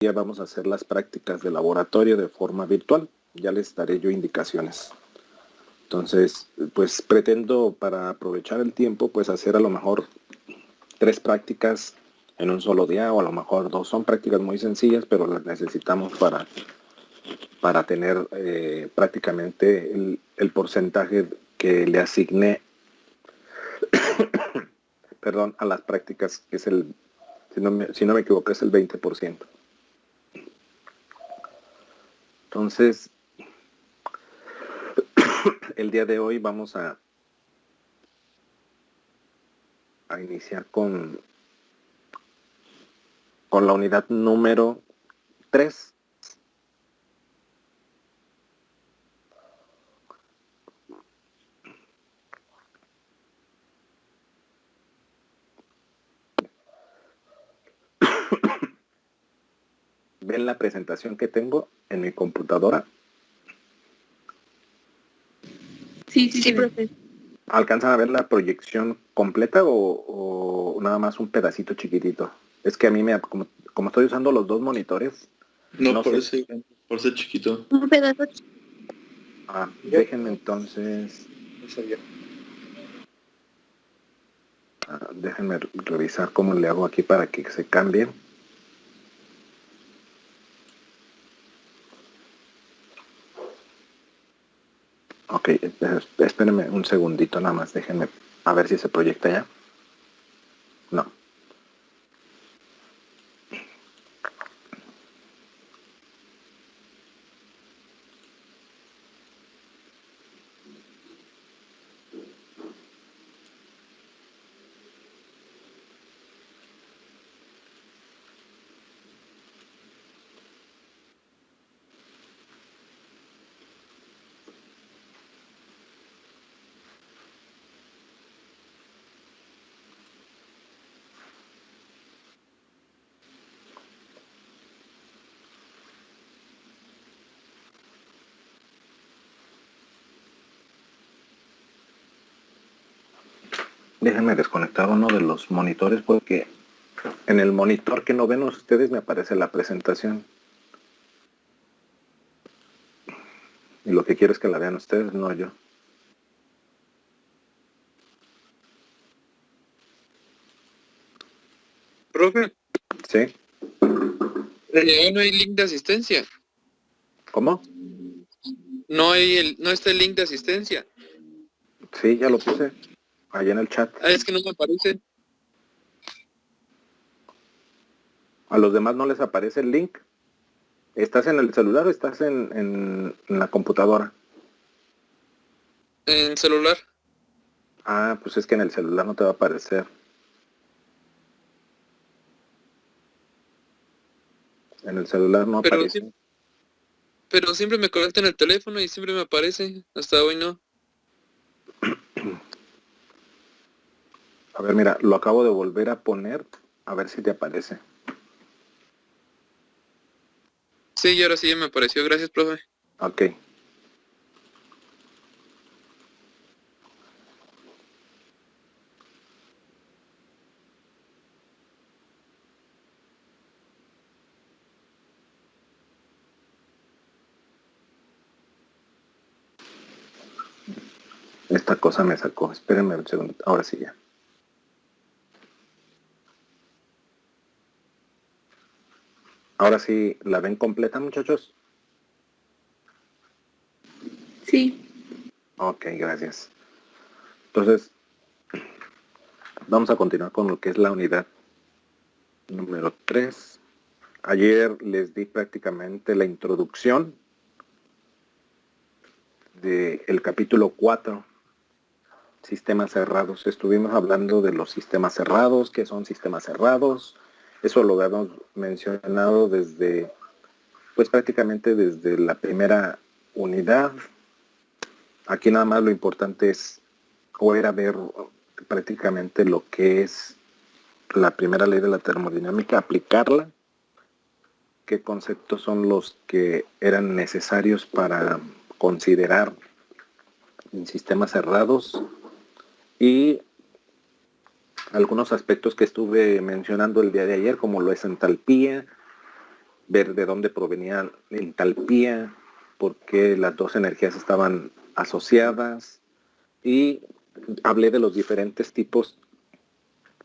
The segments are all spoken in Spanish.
día vamos a hacer las prácticas de laboratorio de forma virtual. Ya les daré yo indicaciones. Entonces, pues pretendo, para aprovechar el tiempo, pues hacer a lo mejor 3 prácticas en un solo día, o a lo mejor 2. Son prácticas muy sencillas, pero las necesitamos para tener prácticamente el porcentaje que le asigné perdón, a las prácticas, que es si no me equivoco, es el 20%. Entonces, el día de hoy vamos a iniciar con la unidad número 3. ¿Ven la presentación que tengo en mi computadora? Sí, profe. ¿Alcanzan a ver la proyección completa o nada más un pedacito chiquitito? Es que a mí como estoy usando los 2 monitores. No por ser chiquito. Un pedazo. Déjenme entonces. Déjenme revisar cómo le hago aquí para que se cambie. Ok, espérenme un segundito nada más, déjenme a ver si se proyecta ya. No. Déjenme desconectar uno de los monitores porque en el monitor que no ven ustedes me aparece la presentación. Y lo que quiero es que la vean ustedes, no yo. Profe. ¿Sí? No hay link de asistencia. ¿Cómo? No está el link de asistencia. Sí, ya lo puse allá en el chat. Es que no me aparece. ¿A los demás no les aparece el link? ¿Estás en el celular o estás en la computadora? En celular. Pues es que en el celular no te va a aparecer. En el celular no aparece. Pero siempre me conecto en el teléfono y siempre me aparece. Hasta hoy no. A ver, mira, lo acabo de volver a poner. A ver si te aparece. Sí, y ahora sí ya me apareció. Gracias, profe. Ok. Esta cosa me sacó. Espérenme un segundo. Ahora sí ya. Ahora sí, ¿la ven completa, muchachos? Sí. Ok, gracias. Entonces, vamos a continuar con lo que es la unidad número 3. Ayer les di prácticamente la introducción del capítulo 4, sistemas cerrados. Estuvimos hablando de los sistemas cerrados, qué son sistemas cerrados. Eso lo habíamos mencionado desde, pues prácticamente desde la primera unidad. Aquí nada más lo importante es, o era ver prácticamente lo que es la primera ley de la termodinámica, aplicarla, qué conceptos son los que eran necesarios para considerar en sistemas cerrados y algunos aspectos que estuve mencionando el día de ayer, como lo es entalpía ver de dónde provenía la entalpía, por qué las dos energías estaban asociadas, y hablé de los diferentes tipos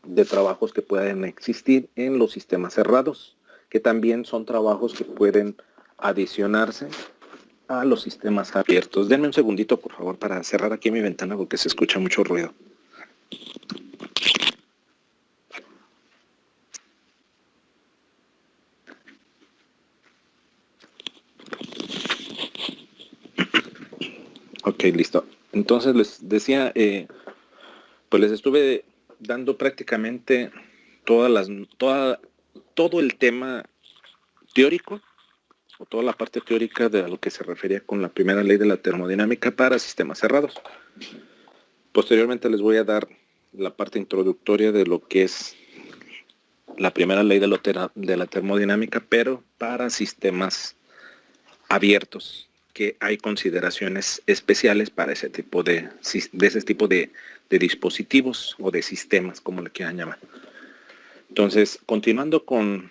de trabajos que pueden existir en los sistemas cerrados, que también son trabajos que pueden adicionarse a los sistemas abiertos. Denme un segundito, por favor, para cerrar aquí mi ventana porque se escucha mucho ruido. Ok, listo. Entonces les decía, pues les estuve dando prácticamente todo el tema teórico, o toda la parte teórica de lo que se refería con la primera ley de la termodinámica para sistemas cerrados. Posteriormente les voy a dar la parte introductoria de lo que es la primera ley de la termodinámica, pero para sistemas abiertos, que hay consideraciones especiales para ese tipo de dispositivos o de sistemas, como le quieran llamar. Entonces, continuando con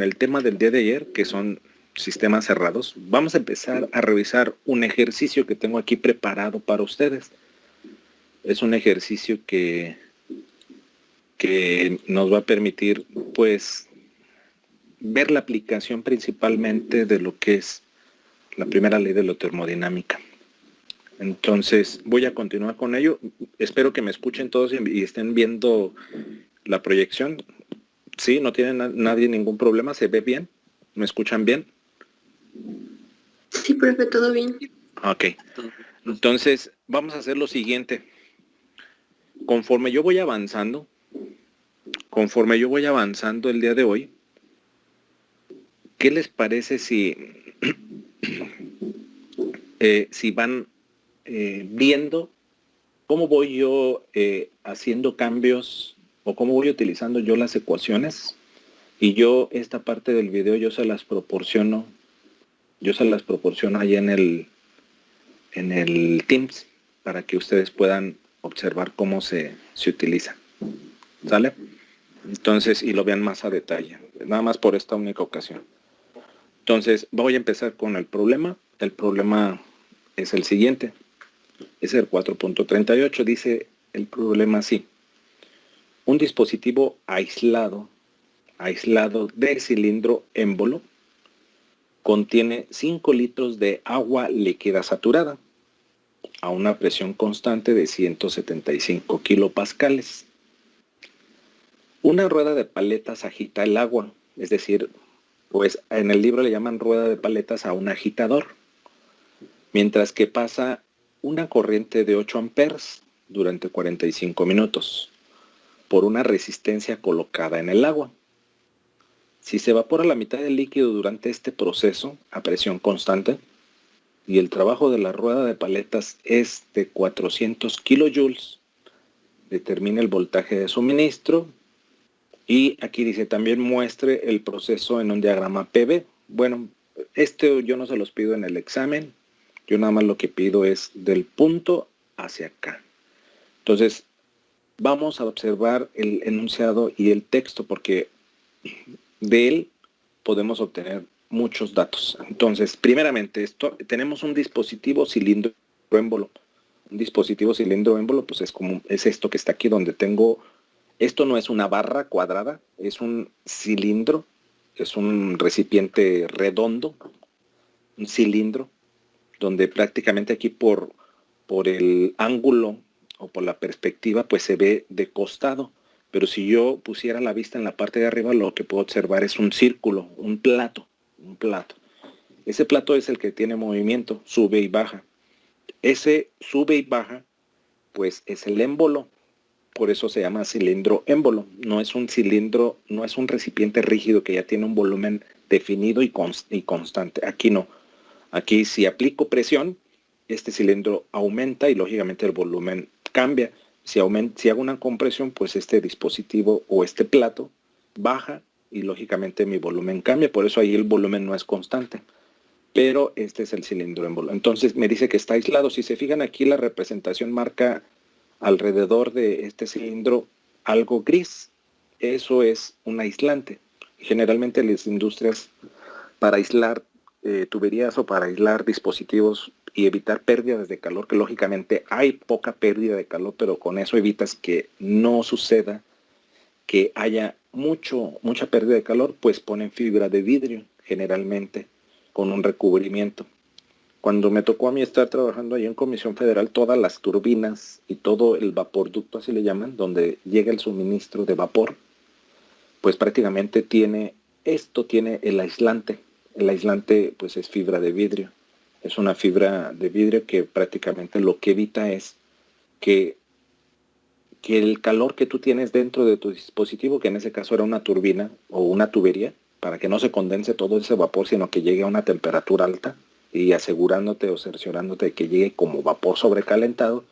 el tema del día de ayer, que son sistemas cerrados, vamos a empezar a revisar un ejercicio que tengo aquí preparado para ustedes. Es un ejercicio que nos va a permitir, pues, ver la aplicación principalmente de lo que es la primera ley de la termodinámica. Entonces, voy a continuar con ello. Espero que me escuchen todos y estén viendo la proyección. Sí, no tiene nadie ningún problema, ¿se ve bien? ¿Me escuchan bien? Sí, profe, todo bien. Ok. Entonces, vamos a hacer lo siguiente. Conforme yo voy avanzando el día de hoy, ¿qué les parece si van viendo cómo voy yo haciendo cambios o cómo voy utilizando yo las ecuaciones? Y yo esta parte del video yo se las proporciono ahí en el Teams para que ustedes puedan observar cómo se utiliza. ¿Sale? Entonces, y lo vean más a detalle, nada más por esta única ocasión. Entonces, voy a empezar con el problema. El problema es el siguiente. Es el 4.38. Dice el problema así. Un dispositivo aislado del cilindro émbolo contiene 5 litros de agua líquida saturada a una presión constante de 175 kilopascales. Una rueda de paletas agita el agua, es decir, pues en el libro le llaman rueda de paletas a un agitador, mientras que pasa una corriente de 8 amperes durante 45 minutos por una resistencia colocada en el agua. Si se evapora la mitad del líquido durante este proceso a presión constante y el trabajo de la rueda de paletas es de 400 kilojoules, determina el voltaje de suministro. Y aquí dice también muestre el proceso en un diagrama PV. Bueno, yo no se los pido en el examen. Yo nada más lo que pido es del punto hacia acá. Entonces, vamos a observar el enunciado y el texto porque de él podemos obtener muchos datos. Entonces, primeramente, tenemos un dispositivo cilindro émbolo. Un dispositivo cilindro émbolo, pues es esto que está aquí donde tengo. Esto no es una barra cuadrada, es un cilindro, es un recipiente redondo, un cilindro, donde prácticamente aquí por el ángulo o por la perspectiva, pues se ve de costado. Pero si yo pusiera la vista en la parte de arriba, lo que puedo observar es un círculo, un plato. Ese plato es el que tiene movimiento, sube y baja. Ese sube y baja, pues es el émbolo. Por eso se llama cilindro émbolo. No es un cilindro, no es un recipiente rígido que ya tiene un volumen definido y constante. Aquí no. Aquí si aplico presión, este cilindro aumenta y lógicamente el volumen cambia. Si hago una compresión, pues este dispositivo o este plato baja y lógicamente mi volumen cambia. Por eso ahí el volumen no es constante. Pero este es el cilindro émbolo. Entonces me dice que está aislado. Si se fijan aquí, la representación marca alrededor de este cilindro algo gris. Eso es un aislante. Generalmente las industrias, para aislar tuberías o para aislar dispositivos y evitar pérdidas de calor, que lógicamente hay poca pérdida de calor, pero con eso evitas que no suceda que haya mucha pérdida de calor, pues ponen fibra de vidrio generalmente con un recubrimiento. Cuando me tocó a mí estar trabajando ahí en Comisión Federal, todas las turbinas y todo el vaporducto, así le llaman, donde llega el suministro de vapor, pues prácticamente tiene el aislante. El aislante pues es fibra de vidrio. Es una fibra de vidrio que prácticamente lo que evita es que el calor que tú tienes dentro de tu dispositivo, que en ese caso era una turbina o una tubería, para que no se condense todo ese vapor, sino que llegue a una temperatura alta y asegurándote o cerciorándote de que llegue como vapor sobrecalentado,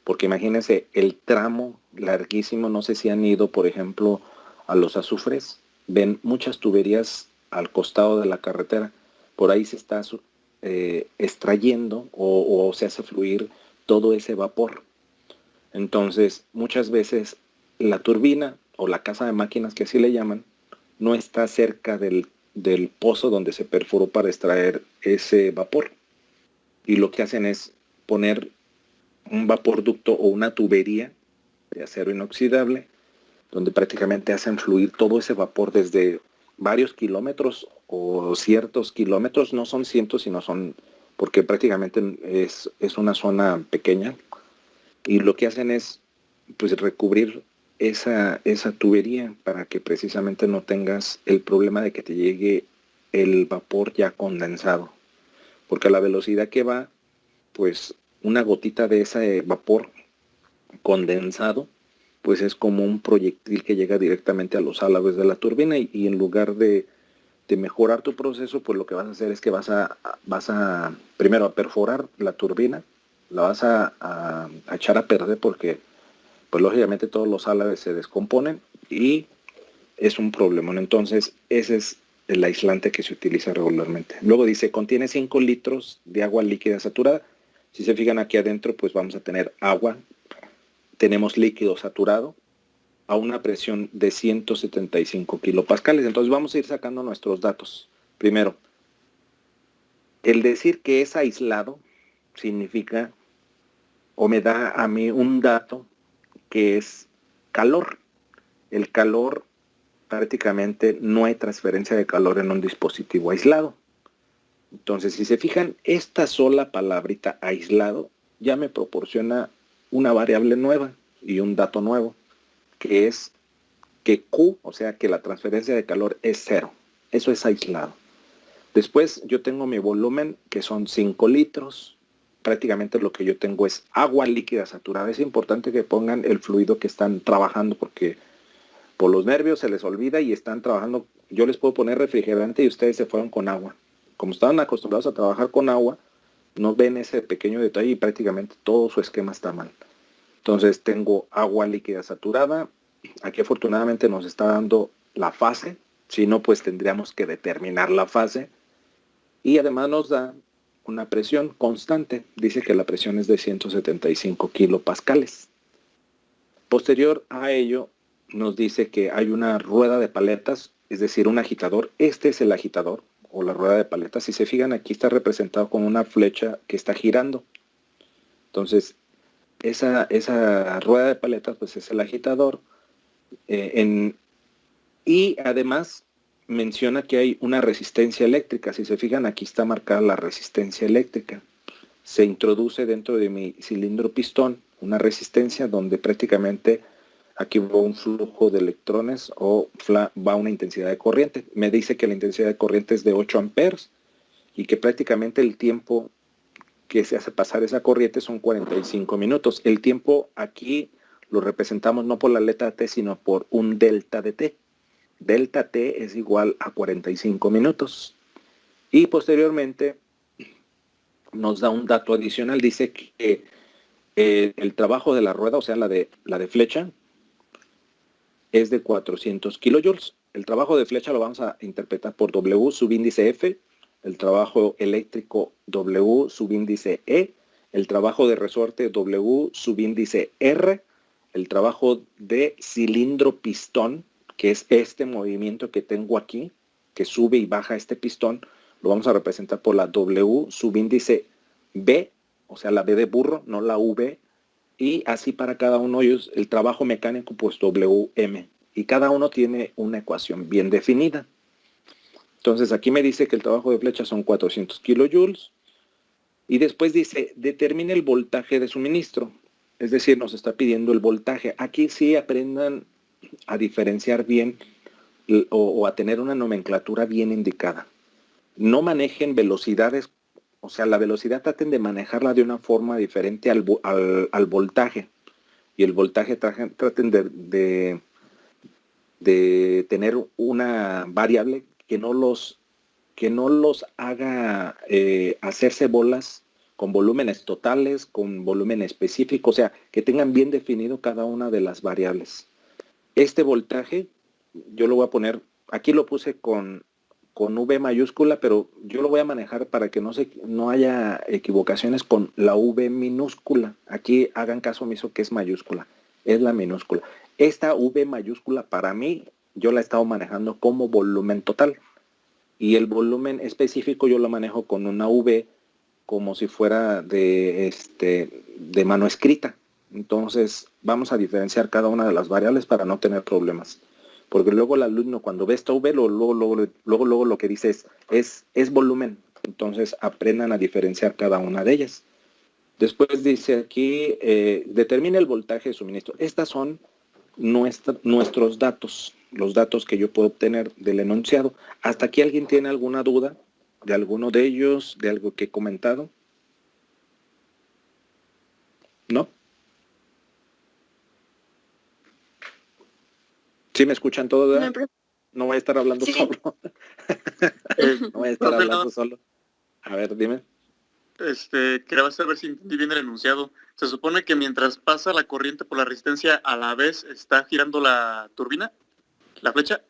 porque imagínense el tramo larguísimo, no sé si han ido, por ejemplo, a los azufres, ven muchas tuberías al costado de la carretera, por ahí se está extrayendo o se hace fluir todo ese vapor. Entonces, muchas veces la turbina o la casa de máquinas, que así le llaman, no está cerca del pozo donde se perforó para extraer ese vapor. Y lo que hacen es poner un vaporducto o una tubería de acero inoxidable, donde prácticamente hacen fluir todo ese vapor desde varios kilómetros o ciertos kilómetros, no son cientos, sino son, porque prácticamente es una zona pequeña, y lo que hacen es pues recubrir esa tubería para que precisamente no tengas el problema de que te llegue el vapor ya condensado, porque a la velocidad que va, pues una gotita de ese vapor condensado pues es como un proyectil que llega directamente a los álabes de la turbina, y en lugar de mejorar tu proceso, pues lo que vas a hacer es que vas a primero a perforar la turbina, la vas a echar a perder, porque pues lógicamente todos los álabes se descomponen y es un problema. Entonces ese es el aislante que se utiliza regularmente. Luego dice, contiene 5 litros de agua líquida saturada. Si se fijan aquí adentro, pues vamos a tener agua, tenemos líquido saturado a una presión de 175 kilopascales. Entonces vamos a ir sacando nuestros datos. Primero, el decir que es aislado significa, o me da a mí un dato, que es calor. El calor, prácticamente no hay transferencia de calor en un dispositivo aislado. Entonces, si se fijan, esta sola palabrita aislado ya me proporciona una variable nueva y un dato nuevo, que es que Q, o sea que la transferencia de calor es 0. Eso es aislado. Después yo tengo mi volumen, que son 5 litros. Prácticamente lo que yo tengo es agua líquida saturada. Es importante que pongan el fluido que están trabajando, porque por los nervios se les olvida y están trabajando. Yo les puedo poner refrigerante y ustedes se fueron con agua. Como estaban acostumbrados a trabajar con agua, no ven ese pequeño detalle y prácticamente todo su esquema está mal. Entonces tengo agua líquida saturada. Aquí afortunadamente nos está dando la fase. Si no, pues tendríamos que determinar la fase. Y además nos da una presión constante. Dice que la presión es de 175 kilopascales. Posterior a ello, nos dice que hay una rueda de paletas, es decir, un agitador. Este es el agitador o la rueda de paletas. Si se fijan, aquí está representado con una flecha que está girando. Entonces, esa rueda de paletas pues es el agitador. Y además menciona que hay una resistencia eléctrica. Si se fijan, aquí está marcada la resistencia eléctrica. Se introduce dentro de mi cilindro pistón una resistencia donde prácticamente aquí va un flujo de electrones o va una intensidad de corriente. Me dice que la intensidad de corriente es de 8 amperes y que prácticamente el tiempo que se hace pasar esa corriente son 45 minutos. El tiempo aquí lo representamos no por la letra T, sino por un delta de T. Delta T es igual a 45 minutos. Y posteriormente nos da un dato adicional. Dice que el trabajo de la rueda, o sea, la de flecha, es de 400 kilojoules. El trabajo de flecha lo vamos a interpretar por W subíndice F, el trabajo eléctrico W subíndice E, el trabajo de resorte W subíndice R, el trabajo de cilindro pistón, que es este movimiento que tengo aquí, que sube y baja este pistón, lo vamos a representar por la W subíndice B, o sea, la B de burro, no la V, y así para cada uno de ellos, el trabajo mecánico, pues WM, y cada uno tiene una ecuación bien definida. Entonces aquí me dice que el trabajo de flecha son 400 kilojoules, y después dice, determine el voltaje de suministro, es decir, nos está pidiendo el voltaje. Aquí sí aprendan a diferenciar bien o a tener una nomenclatura bien indicada. No manejen velocidades, o sea, la velocidad traten de manejarla de una forma diferente al voltaje. Y el voltaje traten de tener una variable que no los haga hacerse bolas con volúmenes totales, con volumen específico, o sea, que tengan bien definido cada una de las variables. Este voltaje, yo lo voy a poner, aquí lo puse con V mayúscula, pero yo lo voy a manejar para que no haya equivocaciones con la V minúscula. Aquí hagan caso omiso que es mayúscula, es la minúscula. Esta V mayúscula para mí, yo la he estado manejando como volumen total. Y el volumen específico yo lo manejo con una V como si fuera de mano escrita. Entonces vamos a diferenciar cada una de las variables para no tener problemas. Porque luego el alumno cuando ve esta V, luego lo que dice es volumen. Entonces aprendan a diferenciar cada una de ellas. Después dice aquí, determina el voltaje de suministro. Estas son nuestros datos, los datos que yo puedo obtener del enunciado. ¿Hasta aquí alguien tiene alguna duda de alguno de ellos, de algo que he comentado? ¿No? ¿Sí me escuchan todos? No, profe. No voy a estar hablando Sí. solo. No voy a estar hablando solo. A ver, dime. Quería saber si entendí bien el enunciado. Se supone que mientras pasa la corriente por la resistencia, a la vez está girando la turbina, la flecha.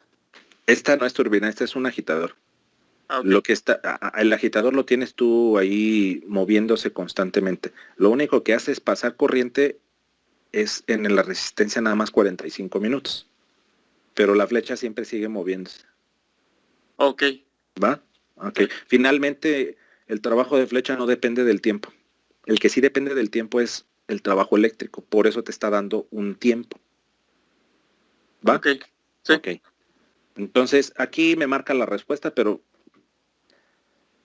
Esta no es turbina, este es un agitador. Ah, ok. Lo que el agitador lo tienes tú ahí moviéndose constantemente. Lo único que hace es pasar corriente es en la resistencia nada más 45 minutos. Pero la flecha siempre sigue moviéndose. Ok. ¿Va? Ok. Finalmente, el trabajo de flecha no depende del tiempo. El que sí depende del tiempo es el trabajo eléctrico. Por eso te está dando un tiempo. ¿Va? Ok. Sí. Ok. Entonces, aquí me marca la respuesta, pero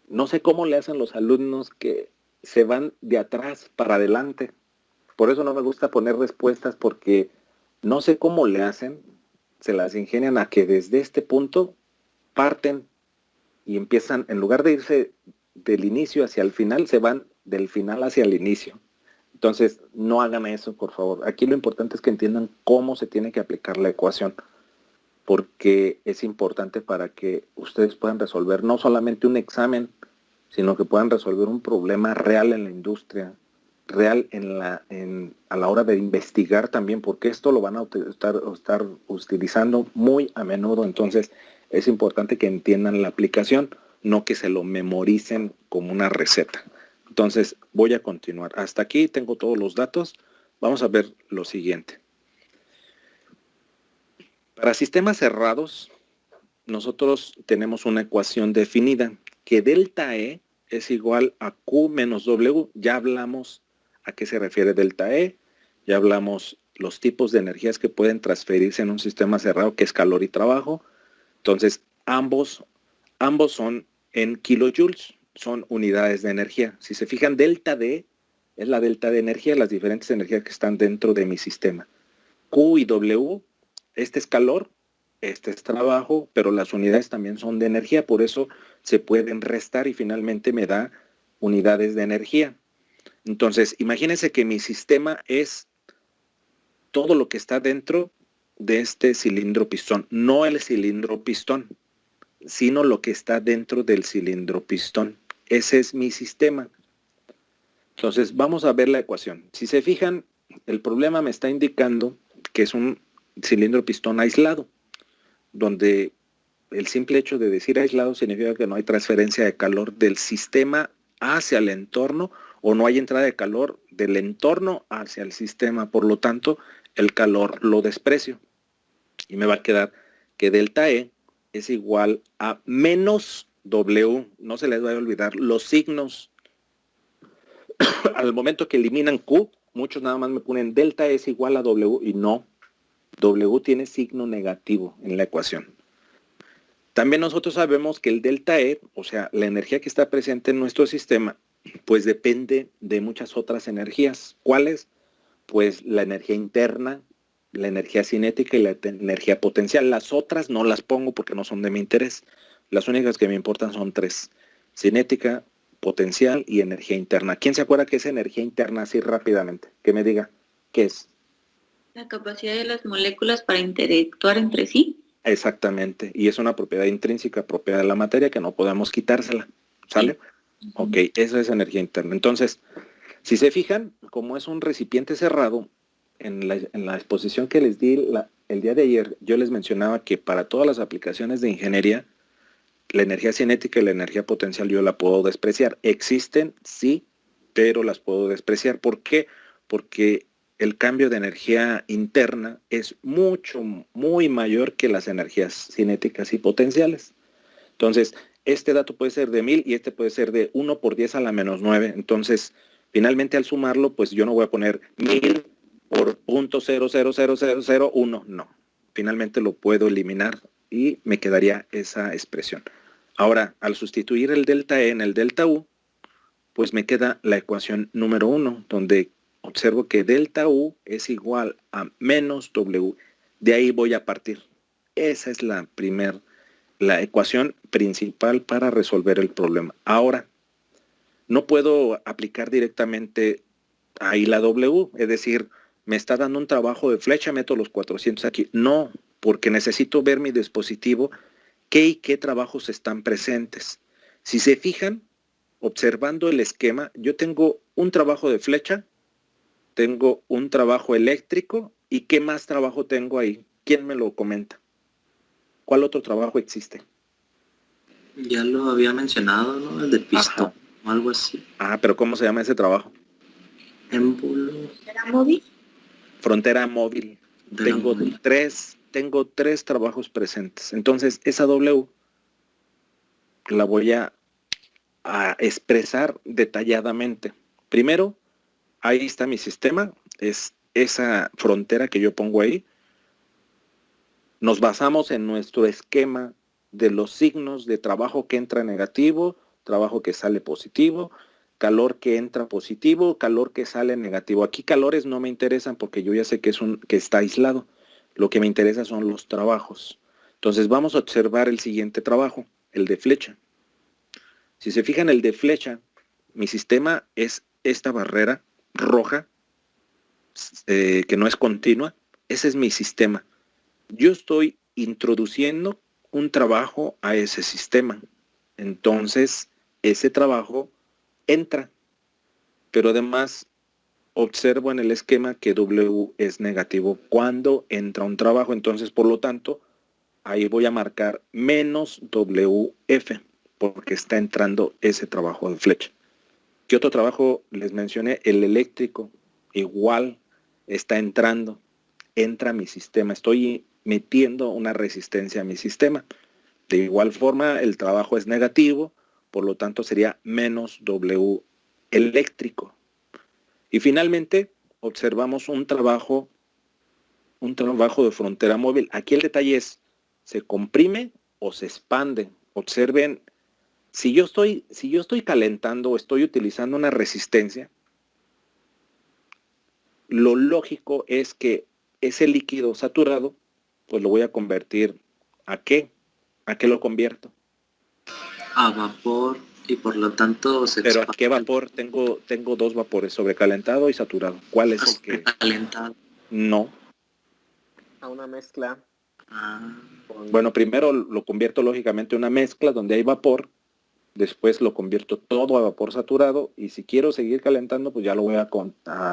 no sé cómo le hacen los alumnos que se van de atrás para adelante. Por eso no me gusta poner respuestas, porque no sé cómo le hacen. Se las ingenian a que desde este punto parten y empiezan, en lugar de irse del inicio hacia el final, se van del final hacia el inicio. Entonces, no hagan eso, por favor. Aquí lo importante es que entiendan cómo se tiene que aplicar la ecuación, porque es importante para que ustedes puedan resolver no solamente un examen, sino que puedan resolver un problema real en la industria, real a la hora de investigar también, porque esto lo van a estar utilizando muy a menudo. Entonces es importante que entiendan la aplicación, no que se lo memoricen como una receta. Entonces voy a continuar. Hasta aquí tengo todos los datos. Vamos a ver lo siguiente. Para sistemas cerrados, nosotros tenemos una ecuación definida, que delta E es igual a Q menos W. Ya hablamos a qué se refiere delta E, ya hablamos los tipos de energías que pueden transferirse en un sistema cerrado, que es calor y trabajo. Entonces, ambos son en kilojoules, son unidades de energía. Si se fijan, delta D es la delta de energía, las diferentes energías que están dentro de mi sistema. Q y W, este es calor, este es trabajo, pero las unidades también son de energía, por eso se pueden restar y finalmente me da unidades de energía. Entonces, imagínense que mi sistema es todo lo que está dentro de este cilindro pistón, no el cilindro pistón, sino lo que está dentro del cilindro pistón. Ese es mi sistema. Entonces, vamos a ver la ecuación. Si se fijan, el problema me está indicando que es un cilindro pistón aislado, donde el simple hecho de decir aislado significa que no hay transferencia de calor del sistema hacia el entorno, o no hay entrada de calor del entorno hacia el sistema. Por lo tanto, el calor lo desprecio y me va a quedar que delta E es igual a menos W. No se les vaya a olvidar los signos. Al momento que eliminan Q, muchos nada más me ponen delta E es igual a W y no. W tiene signo negativo en la ecuación. También nosotros sabemos que el delta E, o sea, la energía que está presente en nuestro sistema, pues depende de muchas otras energías. ¿Cuáles? Pues la energía interna, la energía cinética y la energía potencial. Las otras no las pongo porque no son de mi interés. Las únicas que me importan son tres: cinética, potencial y energía interna. ¿Quién se acuerda que es energía interna así rápidamente? Que me diga, ¿qué es? La capacidad de las moléculas para interactuar entre sí. Exactamente, y es una propiedad intrínseca, propiedad de la materia que no podemos quitársela, ¿sale? Sí. Ok, esa es energía interna. Entonces, si se fijan, como es un recipiente cerrado, en la exposición que les di el día de ayer, yo les mencionaba que para todas las aplicaciones de ingeniería, la energía cinética y la energía potencial yo la puedo despreciar. Existen, sí, pero las puedo despreciar. ¿Por qué? Porque el cambio de energía interna es muy mayor que las energías cinéticas y potenciales. Entonces, este dato puede ser de 1000 y este puede ser de 1 por 10 a la menos 9. Entonces, finalmente al sumarlo, pues yo no voy a poner 1000 por 0.000001. No, finalmente lo puedo eliminar y me quedaría esa expresión. Ahora, al sustituir el delta E en el delta U, pues me queda la ecuación número 1, donde observo que delta U es igual a menos W. De ahí voy a partir. Esa es la ecuación principal para resolver el problema. Ahora, no puedo aplicar directamente ahí la W, es decir, me está dando un trabajo de flecha, meto los 400 aquí. No, porque necesito ver mi dispositivo, qué y qué trabajos están presentes. Si se fijan, observando el esquema, yo tengo un trabajo de flecha, tengo un trabajo eléctrico, ¿y qué más trabajo tengo ahí? ¿Quién me lo comenta? ¿Cuál otro trabajo existe? Ya lo había mencionado, ¿no? El de pistón o algo así. Ah, pero ¿cómo se llama ese trabajo? Émbolo. ¿Era móvil? Frontera móvil. Tengo tres trabajos presentes. Entonces, esa W la voy a expresar detalladamente. Primero, ahí está mi sistema, es esa frontera que yo pongo ahí. Nos basamos en nuestro esquema de los signos de trabajo que entra negativo, trabajo que sale positivo, calor que entra positivo, calor que sale negativo. Aquí calores no me interesan porque yo ya sé que está aislado. Lo que me interesa son los trabajos. Entonces vamos a observar el siguiente trabajo, el de flecha. Si se fijan, el de flecha, mi sistema es esta barrera roja, que no es continua. Ese es mi sistema. Yo estoy introduciendo un trabajo a ese sistema. Entonces, ese trabajo entra. Pero además, observo en el esquema que W es negativo cuando entra un trabajo. Entonces, por lo tanto, ahí voy a marcar menos WF, porque está entrando ese trabajo de flecha. ¿Qué otro trabajo les mencioné? El eléctrico, igual está entrando, entra a mi sistema. Estoy metiendo una resistencia a mi sistema. De igual forma, el trabajo es negativo, por lo tanto sería menos W eléctrico. Y finalmente, observamos un trabajo de frontera móvil. Aquí el detalle es, ¿se comprime o se expande? Observen, si yo estoy calentando o estoy utilizando una resistencia, lo lógico es que ese líquido saturado, pues lo voy a convertir ¿a qué? ¿A qué lo convierto? A vapor y por lo tanto se ¿Pero expande. a qué vapor? Tengo dos vapores, sobrecalentado y saturado. ¿Cuál es el que? Calentado. No. A una mezcla. Bueno, primero lo convierto lógicamente a una mezcla donde hay vapor, después lo convierto todo a vapor saturado y si quiero seguir calentando, pues ya lo voy a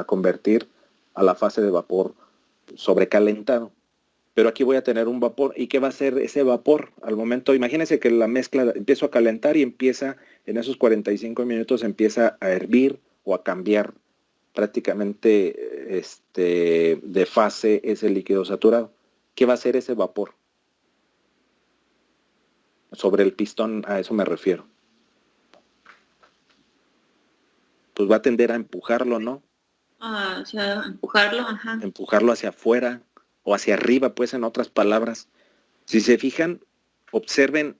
convertir a la fase de vapor sobrecalentado. Pero aquí voy a tener un vapor. ¿Y qué va a hacer ese vapor? Al momento, imagínense que la mezcla empiezo a calentar y empieza, en esos 45 minutos empieza a hervir o a cambiar prácticamente de fase ese líquido saturado. ¿Qué va a hacer ese vapor? sobre el pistón, a eso me refiero. Pues va a tender a empujarlo, ¿no? O sea, empujarlo, ajá. Empujarlo hacia afuera o hacia arriba, pues, en otras palabras. Si se fijan, observen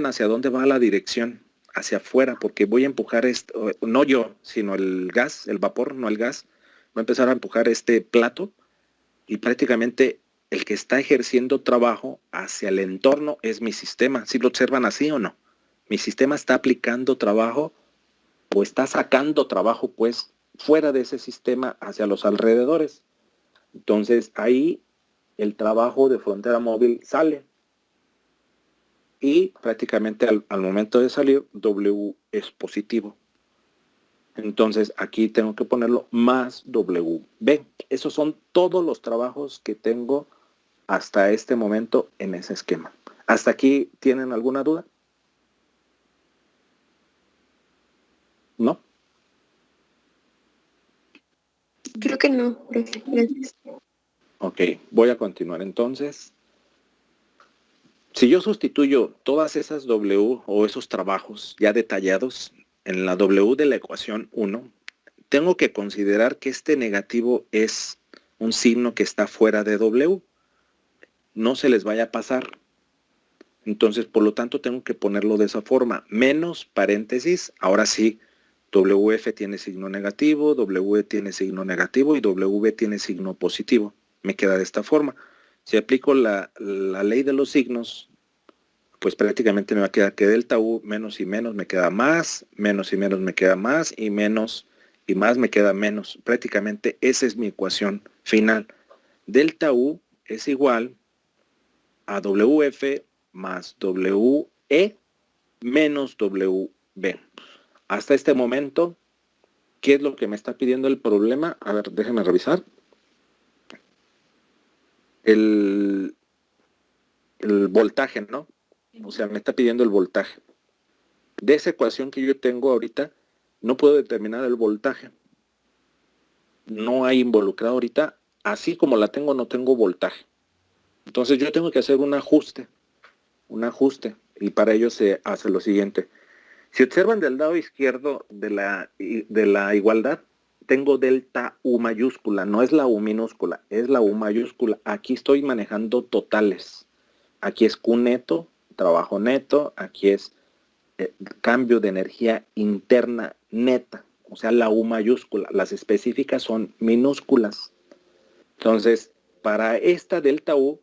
hacia dónde va la dirección, hacia afuera, porque voy a empujar esto, no yo, sino el gas, el vapor, no el gas, va a empezar a empujar este plato y prácticamente el que está ejerciendo trabajo hacia el entorno es mi sistema. ¿Sí lo observan así o no? Mi sistema está aplicando trabajo o está sacando trabajo, pues, fuera de ese sistema hacia los alrededores. Entonces ahí el trabajo de frontera móvil sale y prácticamente al momento de salir W es positivo. Entonces aquí tengo que ponerlo más WB. Esos son todos los trabajos que tengo hasta este momento en ese esquema. ¿Hasta aquí tienen alguna duda? ¿No? Creo que no, profe. Gracias. Ok, voy a continuar entonces. Si yo sustituyo todas esas W o esos trabajos ya detallados en la W de la ecuación 1, tengo que considerar que este negativo es un signo que está fuera de W. No se les vaya a pasar. Entonces, por lo tanto, tengo que ponerlo de esa forma. Menos paréntesis, ahora sí, WF tiene signo negativo, W tiene signo negativo y W tiene signo positivo. Me queda de esta forma. Si aplico la ley de los signos, pues prácticamente me va a quedar que delta U menos y menos me queda más, menos y menos me queda más y menos y más me queda menos. Prácticamente esa es mi ecuación final. Delta U es igual a WF más WE menos WB. Hasta este momento, ¿qué es lo que me está pidiendo el problema? A ver, déjenme revisar. El voltaje, ¿no? O sea, me está pidiendo el voltaje. De esa ecuación que yo tengo ahorita, no puedo determinar el voltaje. No hay involucrado ahorita, así como la tengo, no tengo voltaje. Entonces yo tengo que hacer un ajuste, y para ello se hace lo siguiente. Si observan del lado izquierdo de la igualdad, tengo delta U mayúscula, no es la U minúscula, es la U mayúscula. Aquí estoy manejando totales. Aquí es Q neto, trabajo neto, aquí es cambio de energía interna neta, o sea, la U mayúscula. Las específicas son minúsculas. Entonces, para esta delta U,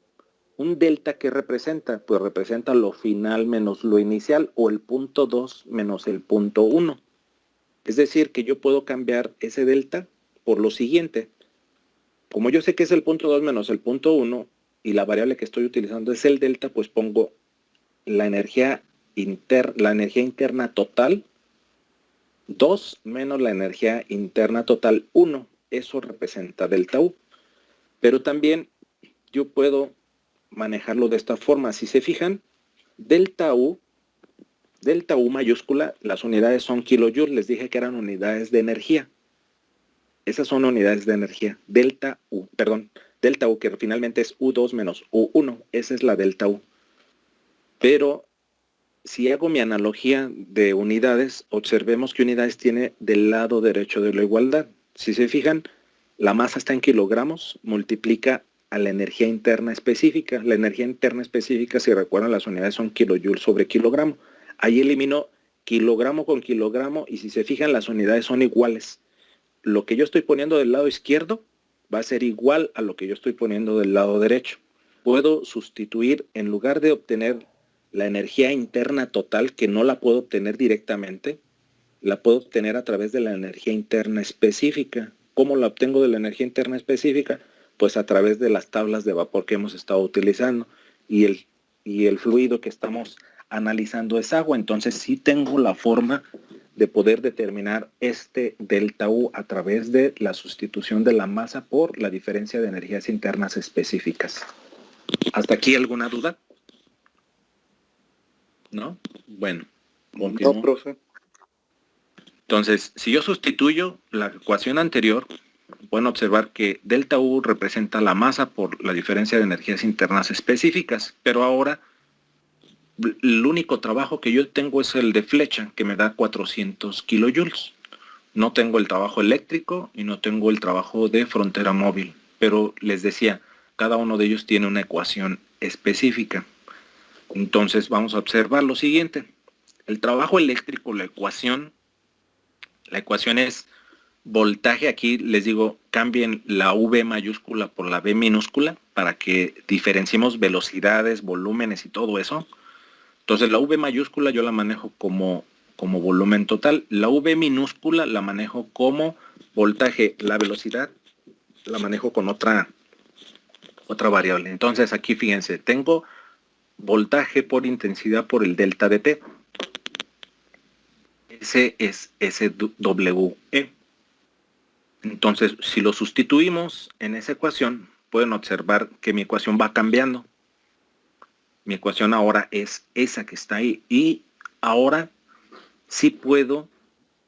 ¿un delta qué representa? Pues representa lo final menos lo inicial, o el punto 2 menos el punto 1. Es decir, que yo puedo cambiar ese delta por lo siguiente. Como yo sé que es el punto 2 menos el punto 1, y la variable que estoy utilizando es el delta, pues pongo la energía interna total 2 menos la energía interna total 1. Eso representa delta U. Pero también yo puedo manejarlo de esta forma. Si se fijan, delta U mayúscula, las unidades son kilojoules. Les dije que eran unidades de energía. Esas son unidades de energía. Delta U, que finalmente es U2 menos U1. Esa es la delta U. Pero si hago mi analogía de unidades, observemos que unidades tiene del lado derecho de la igualdad. Si se fijan, la masa está en kilogramos, multiplica a la energía interna específica. La energía interna específica, si recuerdan, las unidades son kilojoules sobre kilogramo. Ahí elimino kilogramo con kilogramo y si se fijan, las unidades son iguales. Lo que yo estoy poniendo del lado izquierdo va a ser igual a lo que yo estoy poniendo del lado derecho. Puedo sustituir, en lugar de obtener la energía interna total, que no la puedo obtener directamente, la puedo obtener a través de la energía interna específica. ¿Cómo la obtengo de la energía interna específica? Pues a través de las tablas de vapor que hemos estado utilizando y el fluido que estamos analizando es agua. Entonces sí tengo la forma de poder determinar este delta U a través de la sustitución de la masa por la diferencia de energías internas específicas. ¿Hasta aquí alguna duda? ¿No? Bueno, continúo. No, profe. Entonces, si yo sustituyo la ecuación anterior, pueden observar que delta U representa la masa por la diferencia de energías internas específicas, pero ahora el único trabajo que yo tengo es el de flecha, que me da 400 kilojoules. No tengo el trabajo eléctrico y no tengo el trabajo de frontera móvil. Pero les decía, cada uno de ellos tiene una ecuación específica. Entonces vamos a observar lo siguiente. El trabajo eléctrico, la ecuación es voltaje. Aquí les digo, cambien la V mayúscula por la V minúscula para que diferenciemos velocidades, volúmenes y todo eso. Entonces la V mayúscula yo la manejo como volumen total. La V minúscula la manejo como voltaje. La velocidad la manejo con otra variable. Entonces aquí fíjense, tengo voltaje por intensidad por el delta de T. Ese es SWE. Entonces, si lo sustituimos en esa ecuación, pueden observar que mi ecuación va cambiando. Mi ecuación ahora es esa que está ahí. Y ahora sí puedo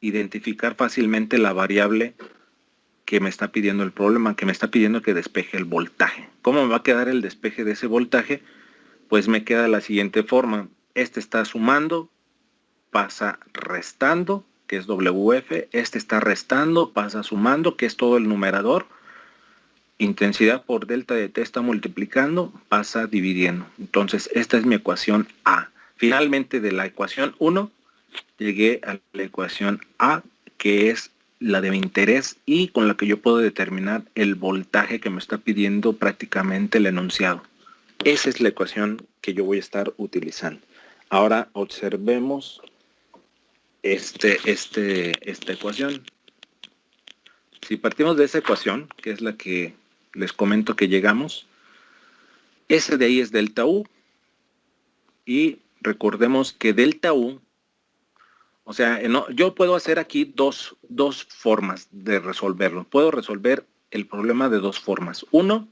identificar fácilmente la variable que me está pidiendo el problema, que me está pidiendo que despeje el voltaje. ¿Cómo me va a quedar el despeje de ese voltaje? Pues me queda de la siguiente forma. Este está sumando, pasa restando, que es WF. Este está restando, pasa sumando, que es todo el numerador. Intensidad por delta de T está multiplicando, pasa dividiendo. Entonces, esta es mi ecuación A. Finalmente, de la ecuación 1, llegué a la ecuación A, que es la de mi interés y con la que yo puedo determinar el voltaje que me está pidiendo prácticamente el enunciado. Esa es la ecuación que yo voy a estar utilizando. Ahora observemos esta ecuación. Si partimos de esa ecuación, que es la que les comento que llegamos, ese de ahí es delta U. Y recordemos que delta U, o sea, yo puedo hacer aquí dos formas de resolverlo. Puedo resolver el problema de dos formas. Uno,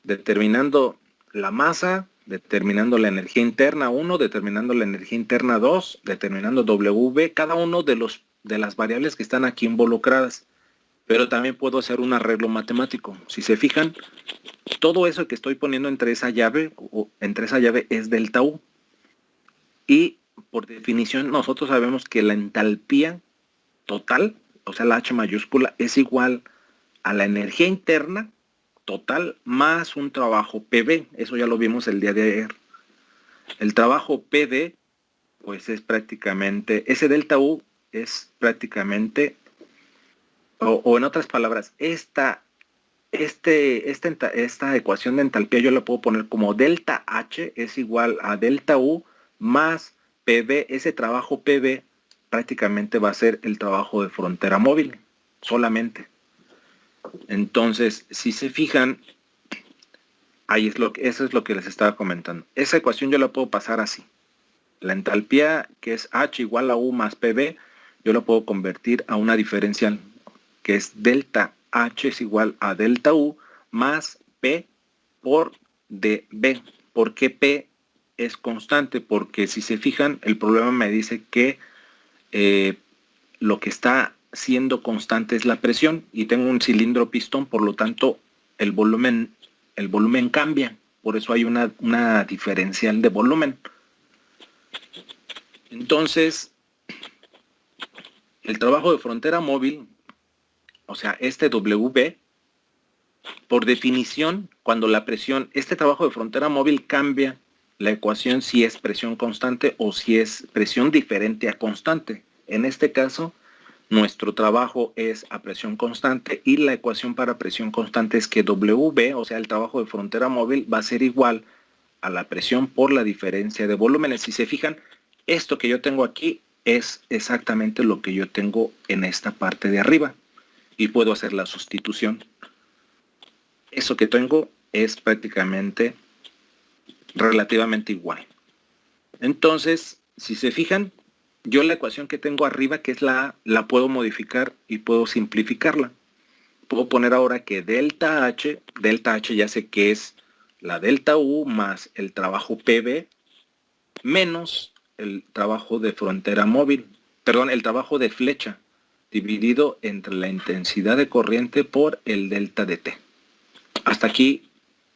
determinando la masa, determinando la energía interna 1, determinando la energía interna 2, determinando WV, cada uno de las variables que están aquí involucradas. Pero también puedo hacer un arreglo matemático. Si se fijan, todo eso que estoy poniendo entre esa llave es delta U. Y por definición nosotros sabemos que la entalpía total, o sea la H mayúscula, es igual a la energía interna total más un trabajo PV. Eso ya lo vimos el día de ayer. El trabajo PV, pues es prácticamente, ese delta U es prácticamente, o en otras palabras, esta ecuación de entalpía yo la puedo poner como delta H es igual a delta U más PV. Ese trabajo PV prácticamente va a ser el trabajo de frontera móvil solamente. Entonces, si se fijan, eso es lo que les estaba comentando. Esa ecuación yo la puedo pasar así. La entalpía, que es H igual a U más PV, yo la puedo convertir a una diferencial, que es delta H es igual a delta U más P por dB. ¿Por qué P es constante? Porque si se fijan, el problema me dice que lo que está siendo constante es la presión y tengo un cilindro pistón, por lo tanto el volumen cambia, por eso hay una diferencial de volumen. Entonces el trabajo de frontera móvil, o sea este WB, por definición, cuando la presión, este trabajo de frontera móvil cambia la ecuación si es presión constante o si es presión diferente a constante. En este caso nuestro trabajo es a presión constante y la ecuación para presión constante es que WB, o sea el trabajo de frontera móvil, va a ser igual a la presión por la diferencia de volúmenes. Si se fijan, esto que yo tengo aquí es exactamente lo que yo tengo en esta parte de arriba y puedo hacer la sustitución. Eso que tengo es prácticamente relativamente igual. Entonces, si se fijan, yo la ecuación que tengo arriba, que es la puedo modificar y puedo simplificarla. Puedo poner ahora que delta H ya sé que es la delta U más el trabajo PV menos el trabajo de frontera móvil, perdón, el trabajo de flecha, dividido entre la intensidad de corriente por el delta de T. Hasta aquí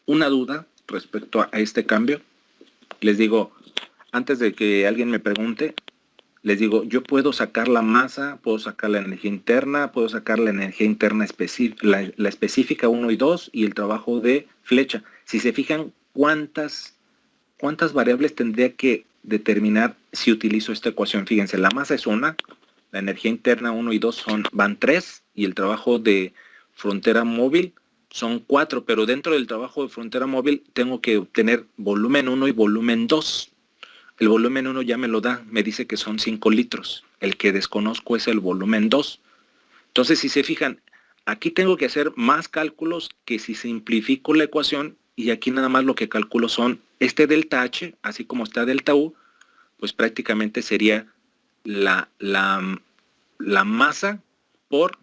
una duda respecto a este cambio. Les digo, antes de que alguien me pregunte, les digo, yo puedo sacar la masa, puedo sacar la energía interna, puedo sacar la energía interna la específica 1 y 2 y el trabajo de flecha. Si se fijan, ¿cuántas variables tendría que determinar si utilizo esta ecuación? Fíjense, la masa es una, la energía interna 1 y 2 van 3 y el trabajo de frontera móvil son 4, pero dentro del trabajo de frontera móvil tengo que obtener volumen 1 y volumen 2. El volumen 1 ya me lo da, me dice que son 5 litros. El que desconozco es el volumen 2. Entonces, si se fijan, aquí tengo que hacer más cálculos que si simplifico la ecuación y aquí nada más lo que calculo son este delta H, así como está delta U, pues prácticamente sería la masa por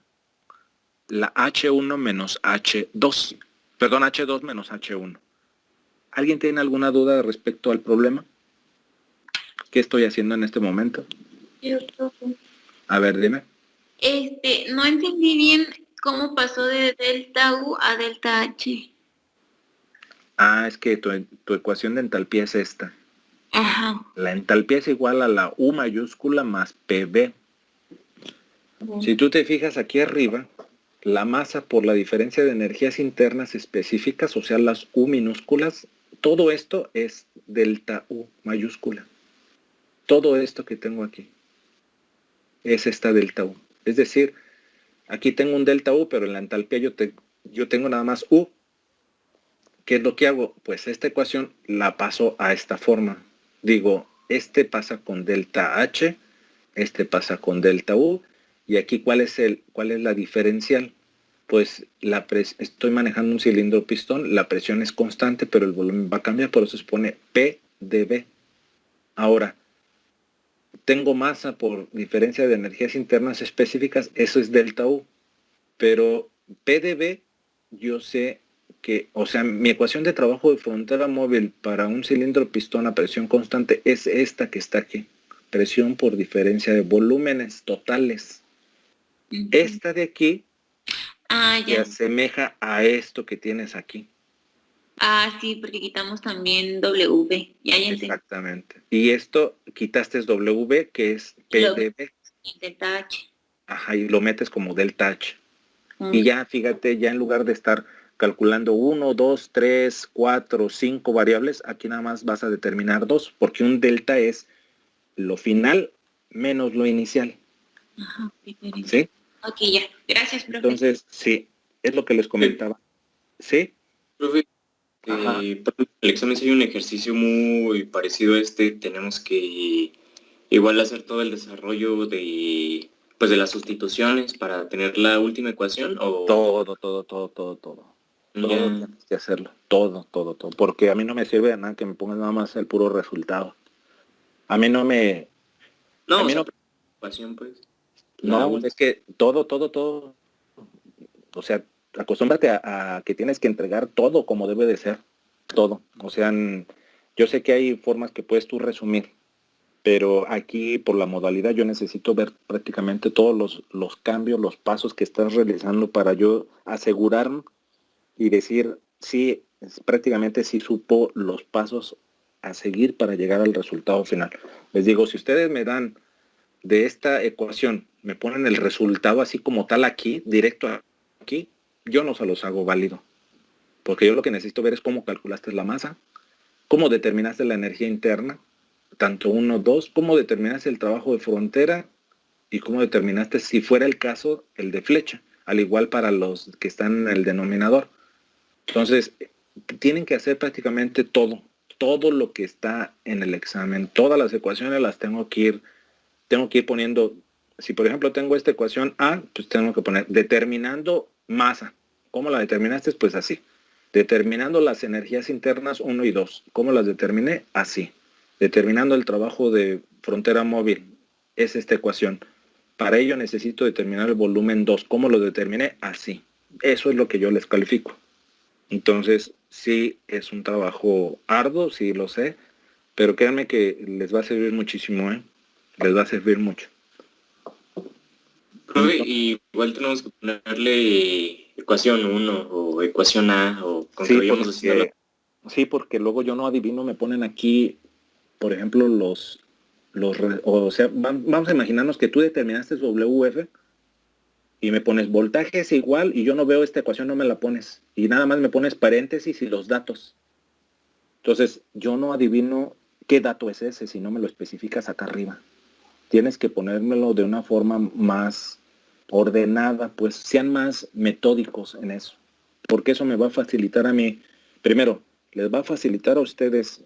la H1 menos H2. Perdón, H2 menos H1. ¿Alguien tiene alguna duda respecto al problema? ¿Qué estoy haciendo en este momento? Yo, A ver, dime. no entendí bien cómo pasó de delta U a delta H. Ah, es que tu ecuación de entalpía es esta. Ajá. La entalpía es igual a la U mayúscula más PV. Si tú te fijas aquí arriba, la masa por la diferencia de energías internas específicas, o sea, las U minúsculas, todo esto es delta U mayúscula. Todo esto que tengo aquí es esta delta U. Es decir, aquí tengo un delta U, pero en la entalpía yo tengo nada más U. ¿Qué es lo que hago? Pues esta ecuación la paso a esta forma. Digo, este pasa con delta H, este pasa con delta U, y aquí ¿cuál es la diferencial? Pues estoy manejando un cilindro pistón, la presión es constante, pero el volumen va a cambiar, por eso se pone P dB. Ahora, tengo masa por diferencia de energías internas específicas, eso es delta U, pero P dB, yo sé que, o sea, mi ecuación de trabajo de frontera móvil para un cilindro pistón a presión constante es esta que está aquí, presión por diferencia de volúmenes totales. Esta de aquí se asemeja a esto que tienes aquí. Ah, sí, porque quitamos también W. Ya entendí. Exactamente. Y esto quitaste W, que es PdB. Delta H. Ajá, y lo metes como delta H. Y ya, fíjate, ya en lugar de estar calculando 1, 2, 3, 4, 5 variables, aquí nada más vas a determinar 2, porque un delta es lo final menos lo inicial. Ajá, diferente. ¿Sí? Ok, ya. Gracias, profe. Entonces, sí, es lo que les comentaba. ¿Sí? Profe, Ajá. para el examen si hay un ejercicio muy parecido a este, tenemos que igual hacer todo el desarrollo de las sustituciones para tener la última ecuación o Todo. ya. Tienes que hacerlo. Todo. Porque a mí no me sirve de nada que me pongas nada más el puro resultado. A mí no me... No, a mí o sea, no... ecuación pues. No, es que todo. O sea, acostúmbrate a que tienes que entregar todo como debe de ser. Todo. O sea, yo sé que hay formas que puedes tú resumir, pero aquí por la modalidad yo necesito ver prácticamente todos los cambios, los pasos que estás realizando para yo asegurarme y decir, sí, prácticamente sí supo los pasos a seguir para llegar al resultado final. Les digo, si ustedes me dan de esta ecuación, me ponen el resultado así como tal aquí, directo aquí, yo no se los hago válido. Porque yo lo que necesito ver es cómo calculaste la masa, cómo determinaste la energía interna, tanto 1, 2, cómo determinaste el trabajo de frontera y cómo determinaste, si fuera el caso, el de flecha, al igual para los que están en el denominador. Entonces, tienen que hacer prácticamente todo lo que está en el examen. Todas las ecuaciones las tengo que ir poniendo. Si por ejemplo tengo esta ecuación A, pues tengo que poner determinando masa. ¿Cómo la determinaste? Pues así. Determinando las energías internas 1 y 2. ¿Cómo las determiné? Así. Determinando el trabajo de frontera móvil. Es esta ecuación. Para ello necesito determinar el volumen 2. ¿Cómo lo determiné? Así. Eso es lo que yo les califico. Entonces, sí es un trabajo arduo, sí lo sé, pero créanme que les va a servir muchísimo, ¿eh? Les va a servir mucho. Profe, igual tenemos que ponerle ecuación 1 o ecuación A o con que vayamos haciendo Sí, porque luego yo no adivino, me ponen aquí por ejemplo, o sea, vamos a imaginarnos que tú determinaste WF y me pones voltaje es igual y yo no veo esta ecuación, no me la pones. Y nada más me pones paréntesis y los datos. Entonces, yo no adivino qué dato es ese si no me lo especificas acá arriba. Tienes que ponérmelo de una forma más ordenada, pues sean más metódicos en eso. Porque eso me va a facilitar a mí, primero, les va a facilitar a ustedes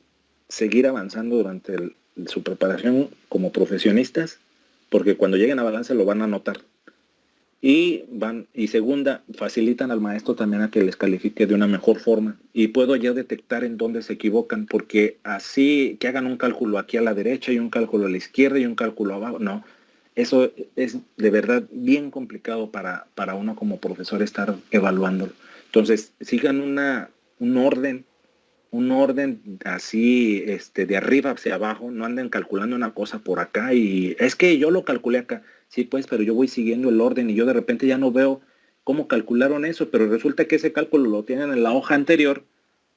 seguir avanzando durante su preparación como profesionistas, porque cuando lleguen a balance lo van a notar. Y segunda, facilitan al maestro también a que les califique de una mejor forma. Y puedo ya detectar en dónde se equivocan, porque así que hagan un cálculo aquí a la derecha y un cálculo a la izquierda y un cálculo abajo, no. Eso es de verdad bien complicado para uno como profesor estar evaluándolo. Entonces, sigan un orden así de arriba hacia abajo, no anden calculando una cosa por acá y es que yo lo calculé acá. Sí, pues, pero yo voy siguiendo el orden y yo de repente ya no veo cómo calcularon eso, pero resulta que ese cálculo lo tienen en la hoja anterior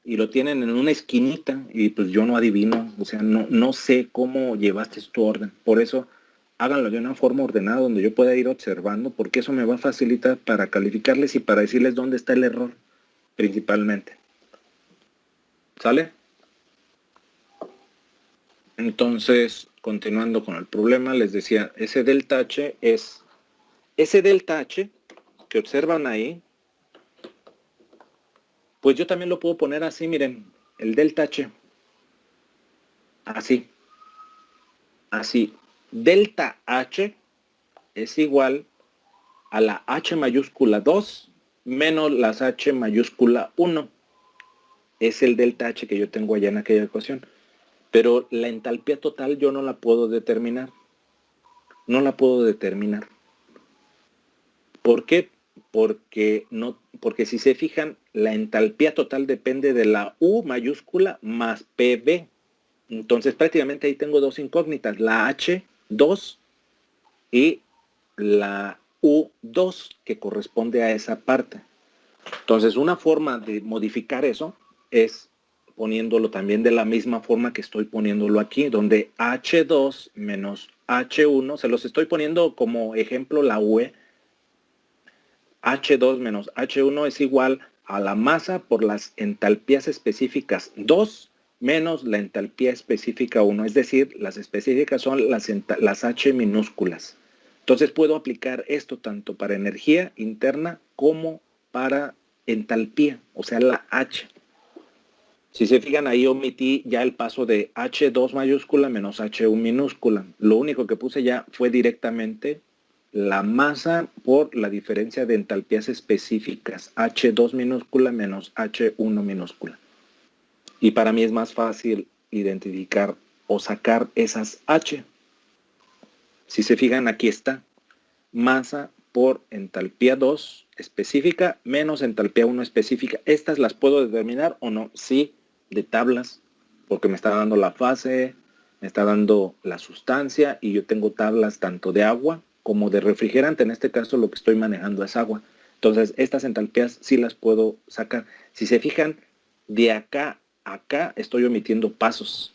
y lo tienen en una esquinita y pues yo no adivino, o sea, no sé cómo llevaste tu orden. Por eso, háganlo de una forma ordenada donde yo pueda ir observando, porque eso me va a facilitar para calificarles y para decirles dónde está el error, principalmente. ¿Sale? Entonces, continuando con el problema, les decía, ese delta H que observan ahí, pues yo también lo puedo poner así, miren, el delta H, así, delta H es igual a la H mayúscula 2 menos las H mayúscula 1, es el delta H que yo tengo allá en aquella ecuación. Pero la entalpía total yo no la puedo determinar. No la puedo determinar. ¿Por qué? Porque si se fijan, la entalpía total depende de la U mayúscula más PB. Entonces prácticamente ahí tengo dos incógnitas, la H2 y la U2 que corresponde a esa parte. Entonces una forma de modificar eso es poniéndolo también de la misma forma que estoy poniéndolo aquí, donde H2 menos H1, se los estoy poniendo como ejemplo la UE, H2 menos H1 es igual a la masa por las entalpías específicas 2 menos la entalpía específica 1, es decir, las específicas son las H minúsculas. Entonces puedo aplicar esto tanto para energía interna como para entalpía, o sea la H. Si se fijan, ahí omití ya el paso de H2 mayúscula menos H1 minúscula. Lo único que puse ya fue directamente la masa por la diferencia de entalpías específicas, H2 minúscula menos H1 minúscula. Y para mí es más fácil identificar o sacar esas H. Si se fijan, aquí está, masa por entalpía 2 específica menos entalpía 1 específica. ¿Estas las puedo determinar o no? Sí, de tablas, porque me está dando la fase, me está dando la sustancia y yo tengo tablas tanto de agua como de refrigerante. En este caso lo que estoy manejando es agua. Entonces estas entalpías sí las puedo sacar. Si se fijan, de acá a acá estoy omitiendo pasos.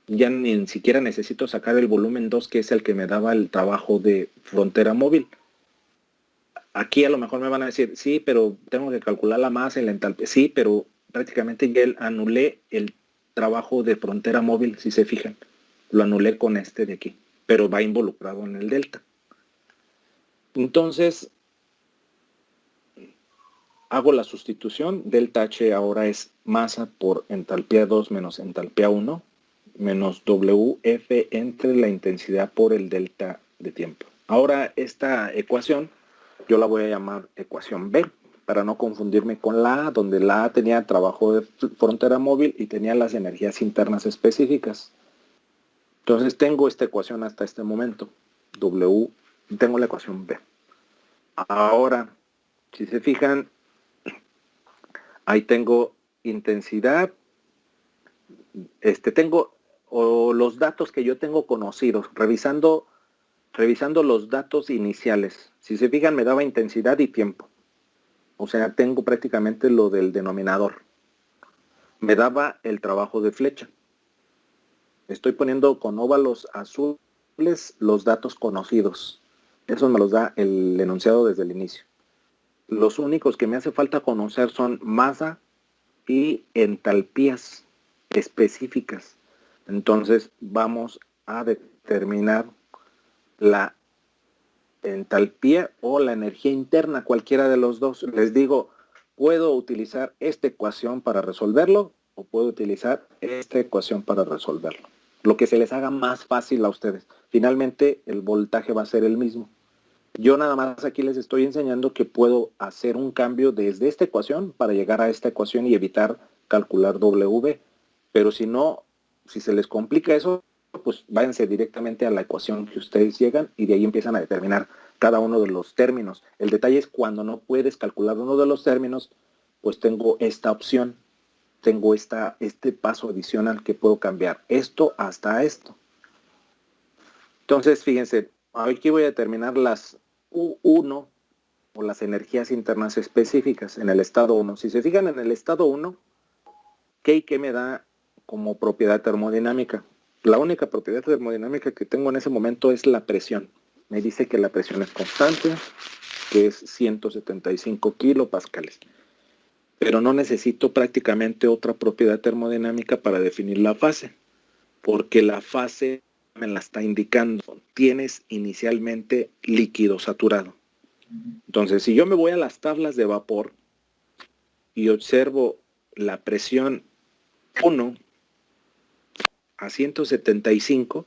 Ya ni siquiera necesito sacar el volumen 2, que es el que me daba el trabajo de frontera móvil. Aquí a lo mejor me van a decir, sí, pero tengo que calcular la masa y la entalpía. Sí, pero prácticamente ya anulé el trabajo de frontera móvil, si se fijan. Lo anulé con este de aquí, pero va involucrado en el delta. Entonces, hago la sustitución. Delta H ahora es masa por entalpía 2 menos entalpía 1, menos WF entre la intensidad por el delta de tiempo. Ahora esta ecuación yo la voy a llamar ecuación B, para no confundirme con la A, donde la A tenía trabajo de frontera móvil y tenía las energías internas específicas. Entonces tengo esta ecuación hasta este momento, tengo la ecuación B. Ahora, si se fijan, ahí tengo intensidad, tengo los datos que yo tengo conocidos, revisando los datos iniciales. Si se fijan, me daba intensidad y tiempo. O sea, tengo prácticamente lo del denominador. Me daba el trabajo de flecha. Estoy poniendo con óvalos azules los datos conocidos. Eso me los da el enunciado desde el inicio. Los únicos que me hace falta conocer son masa y entalpías específicas. Entonces vamos a determinar la entalpía o la energía interna, cualquiera de los dos. Les digo, puedo utilizar esta ecuación para resolverlo o puedo utilizar esta ecuación para resolverlo. Lo que se les haga más fácil a ustedes. Finalmente el voltaje va a ser el mismo. Yo nada más aquí les estoy enseñando que puedo hacer un cambio desde esta ecuación para llegar a esta ecuación y evitar calcular W. Pero si no, si se les complica eso, pues váyanse directamente a la ecuación que ustedes llegan y de ahí empiezan a determinar cada uno de los términos. El detalle es cuando no puedes calcular uno de los términos, pues tengo esta opción, tengo este paso adicional que puedo cambiar esto hasta esto. Entonces, fíjense, aquí voy a determinar las U1 o las energías internas específicas en el estado 1. Si se fijan en el estado 1, ¿qué y qué me da como propiedad termodinámica? La única propiedad termodinámica que tengo en ese momento es la presión. Me dice que la presión es constante, que es 175 kilopascales. Pero no necesito prácticamente otra propiedad termodinámica para definir la fase, porque la fase me la está indicando. Tienes inicialmente líquido saturado. Entonces, si yo me voy a las tablas de vapor y observo la presión 1 a 175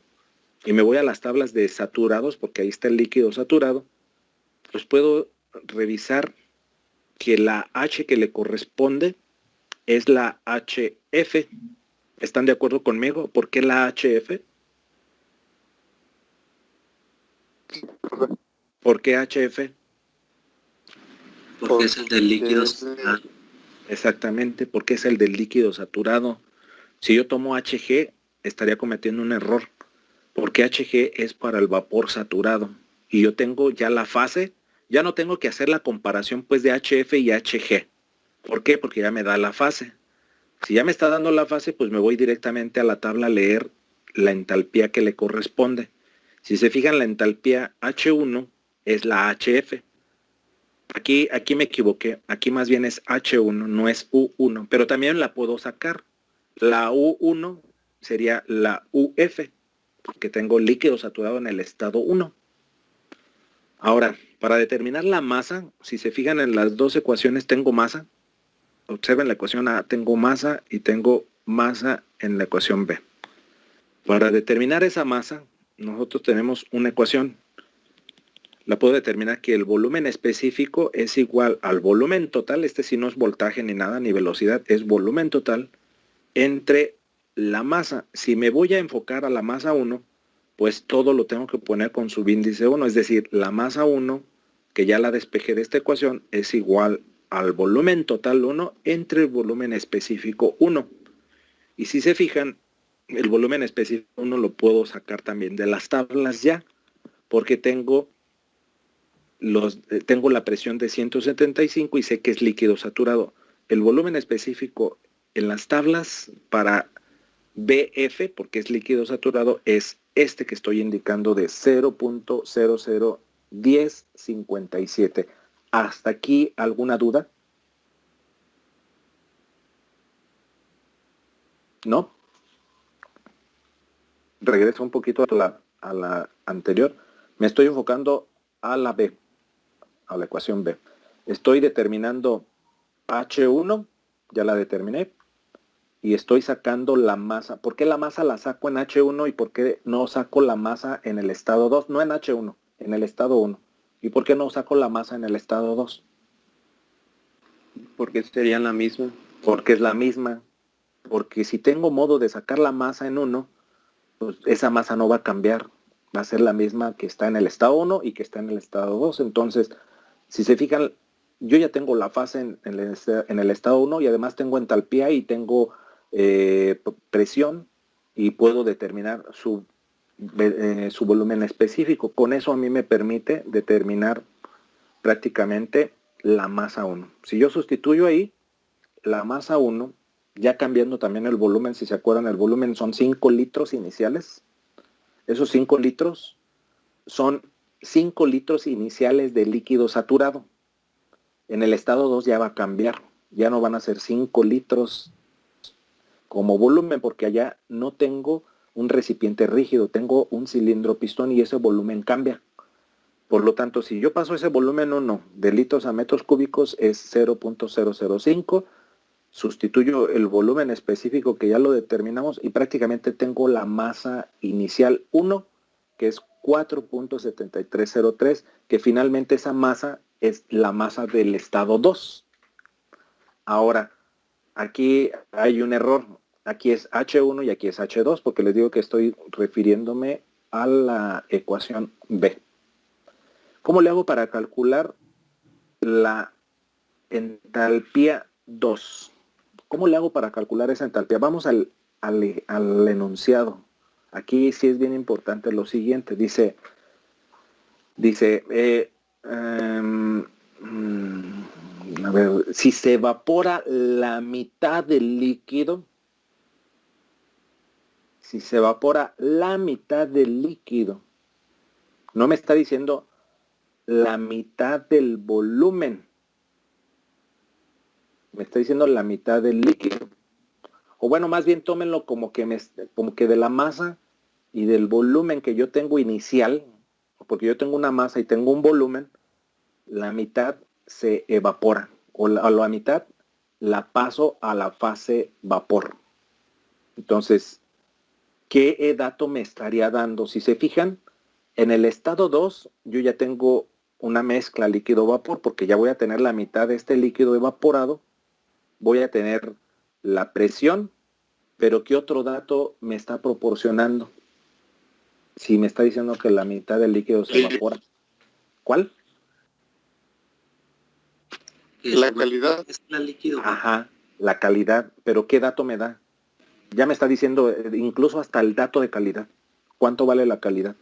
y me voy a las tablas de saturados, porque ahí está el líquido saturado, pues puedo revisar que la H que le corresponde es la HF. ¿Están de acuerdo conmigo? ¿Por qué la HF? ¿Por qué HF? Porque es el del líquido saturado. Exactamente, porque es el del líquido saturado. Si yo tomo HG, estaría cometiendo un error, porque HG es para el vapor saturado. Y yo tengo ya la fase, ya no tengo que hacer la comparación pues de HF y HG. ¿Por qué? Porque ya me da la fase. Si ya me está dando la fase, pues me voy directamente a la tabla a leer la entalpía que le corresponde. Si se fijan, la entalpía H1 es la HF. Aquí me equivoqué. Aquí más bien es H1, no es U1. Pero también la puedo sacar. La U1 sería la UF, porque tengo líquido saturado en el estado 1. Ahora, para determinar la masa, si se fijan en las dos ecuaciones, tengo masa. Observen la ecuación A, tengo masa y tengo masa en la ecuación B. Para determinar esa masa, nosotros tenemos una ecuación. La puedo determinar que el volumen específico es igual al volumen total, este sí no es voltaje ni nada, ni velocidad, es volumen total, entre la masa. Si me voy a enfocar a la masa 1, pues todo lo tengo que poner con subíndice 1, es decir, la masa 1, que ya la despejé de esta ecuación, es igual al volumen total 1 entre el volumen específico 1. Y si se fijan, el volumen específico 1 lo puedo sacar también de las tablas ya, porque tengo la presión de 175 y sé que es líquido saturado. El volumen específico en las tablas para BF, porque es líquido saturado, es este que estoy indicando de 0.001057. ¿Hasta aquí alguna duda? ¿No? Regreso un poquito a la anterior. Me estoy enfocando a la B, a la ecuación B. Estoy determinando H1, ya la determiné, y estoy sacando la masa. ¿Por qué la masa la saco en H1 y por qué no saco la masa en el estado 2? No en H1, en el estado 1. ¿Y por qué no saco la masa en el estado 2? Porque serían la misma. Porque es la misma. Porque si tengo modo de sacar la masa en 1, pues esa masa no va a cambiar. Va a ser la misma que está en el estado 1 y que está en el estado 2. Entonces, si se fijan, yo ya tengo la fase en el estado 1 y además tengo entalpía y tengo presión y puedo determinar su volumen específico. Con eso a mí me permite determinar prácticamente la masa 1. Si yo sustituyo ahí, la masa 1 ya cambiando también el volumen, si se acuerdan, el volumen son 5 litros iniciales. Esos 5 litros son 5 litros iniciales de líquido saturado. En el estado 2 ya va a cambiar, ya no van a ser 5 litros como volumen, porque allá no tengo un recipiente rígido, tengo un cilindro pistón y ese volumen cambia. Por lo tanto, si yo paso ese volumen 1 de litros a metros cúbicos es 0.005, sustituyo el volumen específico que ya lo determinamos y prácticamente tengo la masa inicial 1, que es 4.7303, que finalmente esa masa es la masa del estado 2. Ahora, aquí hay un error. Aquí es H1 y aquí es H2, porque les digo que estoy refiriéndome a la ecuación B. ¿Cómo le hago para calcular la entalpía 2? ¿Cómo le hago para calcular esa entalpía? Vamos al enunciado. Aquí sí es bien importante lo siguiente. Dice, a ver, si se evapora la mitad del líquido, no me está diciendo la mitad del volumen, me está diciendo la mitad del líquido. O bueno, más bien tómenlo como que de la masa y del volumen que yo tengo inicial, porque yo tengo una masa y tengo un volumen, la mitad se evapora, o la mitad la paso a la fase vapor. Entonces, ¿qué dato me estaría dando? Si se fijan, en el estado 2 yo ya tengo una mezcla líquido-vapor, porque ya voy a tener la mitad de este líquido evaporado, voy a tener la presión, pero ¿qué otro dato me está proporcionando? Si me está diciendo que la mitad del líquido se evapora. ¿Cuál? La calidad. Es la líquido. Ajá, la calidad. ¿Pero qué dato me da? Ya me está diciendo incluso hasta el dato de calidad. ¿Cuánto vale la calidad?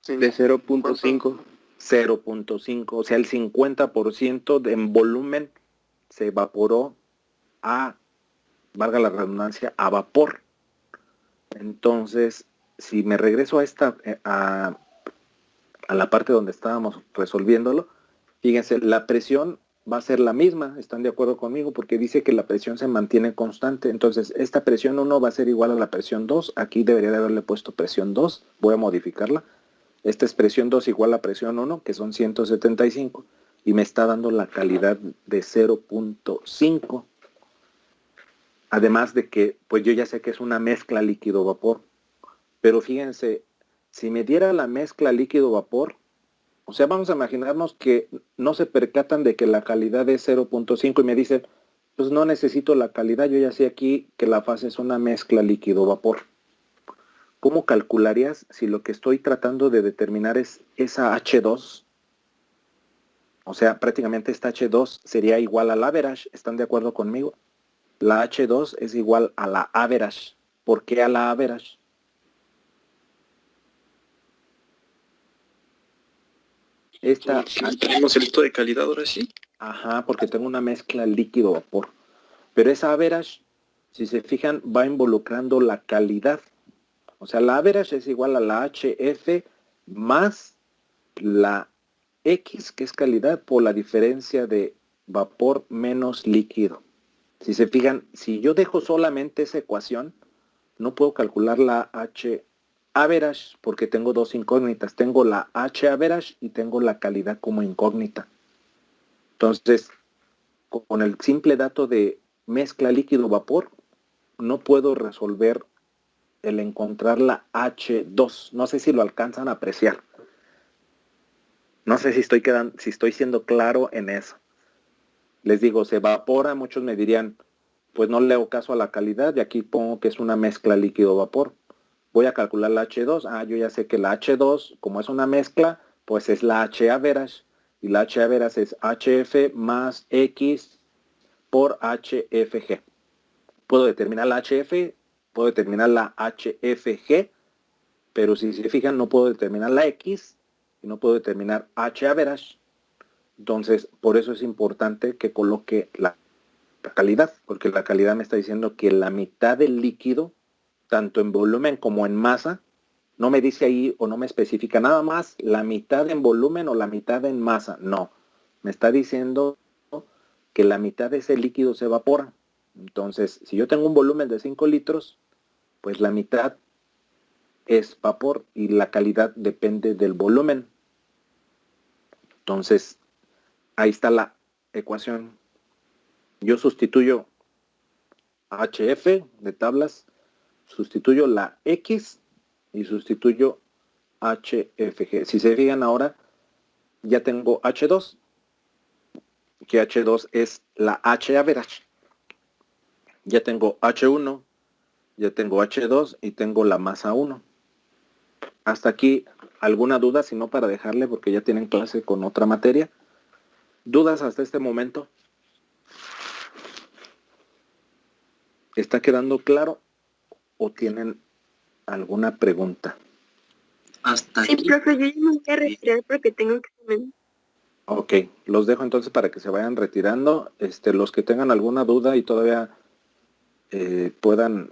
De 0.5. 0.5. O sea, el 50% en volumen se evaporó a, valga la redundancia, a vapor. Entonces, si me regreso a la parte donde estábamos resolviéndolo, fíjense, la presión va a ser la misma, ¿están de acuerdo conmigo? Porque dice que la presión se mantiene constante. Entonces, esta presión 1 va a ser igual a la presión 2. Aquí debería de haberle puesto presión 2. Voy a modificarla. Esta es presión 2 igual a presión 1, que son 175. Y me está dando la calidad de 0.5. Además de que, pues yo ya sé que es una mezcla líquido-vapor. Pero fíjense, si me diera la mezcla líquido-vapor, o sea, vamos a imaginarnos que no se percatan de que la calidad es 0.5 y me dicen, pues no necesito la calidad, yo ya sé aquí que la fase es una mezcla líquido-vapor. ¿Cómo calcularías si lo que estoy tratando de determinar es esa H2? O sea, prácticamente esta H2 sería igual al average, ¿están de acuerdo conmigo? La H2 es igual a la average. ¿Por qué a la average? Tenemos el dato de calidad ahora sí. Ajá, porque tengo una mezcla líquido-vapor. Pero esa average, si se fijan, va involucrando la calidad. O sea, la average es igual a la HF más la X, que es calidad, por la diferencia de vapor menos líquido. Si se fijan, si yo dejo solamente esa ecuación, no puedo calcular la H average porque tengo dos incógnitas. Tengo la H average y tengo la calidad como incógnita. Entonces, con el simple dato de mezcla líquido-vapor, no puedo resolver el encontrar la H2. No sé si lo alcanzan a apreciar. No sé si estoy siendo claro en eso. Les digo, se evapora, muchos me dirían, pues no le hago caso a la calidad y aquí pongo que es una mezcla líquido-vapor. Voy a calcular la H2. Yo ya sé que la H2, como es una mezcla, pues es la H average. Y la H average es HF más X por HFG. Puedo determinar la HF, puedo determinar la HFG, pero si se fijan no puedo determinar la X y no puedo determinar H average. Entonces, por eso es importante que coloque la la calidad, porque la calidad me está diciendo que la mitad del líquido, tanto en volumen como en masa, no me dice ahí o no me especifica nada más la mitad en volumen o la mitad en masa, no, me está diciendo que la mitad de ese líquido se evapora. Entonces, si yo tengo un volumen de 5 litros, pues la mitad es vapor y la calidad depende del volumen. Entonces, ahí está la ecuación. Yo sustituyo HF de tablas, sustituyo la X y sustituyo HFG. Si se fijan ahora, ya tengo H2, que H2 es la H average. Ya tengo H1, ya tengo H2 y tengo la masa 1. Hasta aquí, ¿alguna duda? Si no, para dejarle, porque ya tienen clase con otra materia. ¿Dudas hasta este momento? ¿Está quedando claro o tienen alguna pregunta? Hasta Sí, aquí. profe, yo ya me voy a retirar porque tengo examen. Ok, los dejo entonces para que se vayan retirando. Los que tengan alguna duda y todavía puedan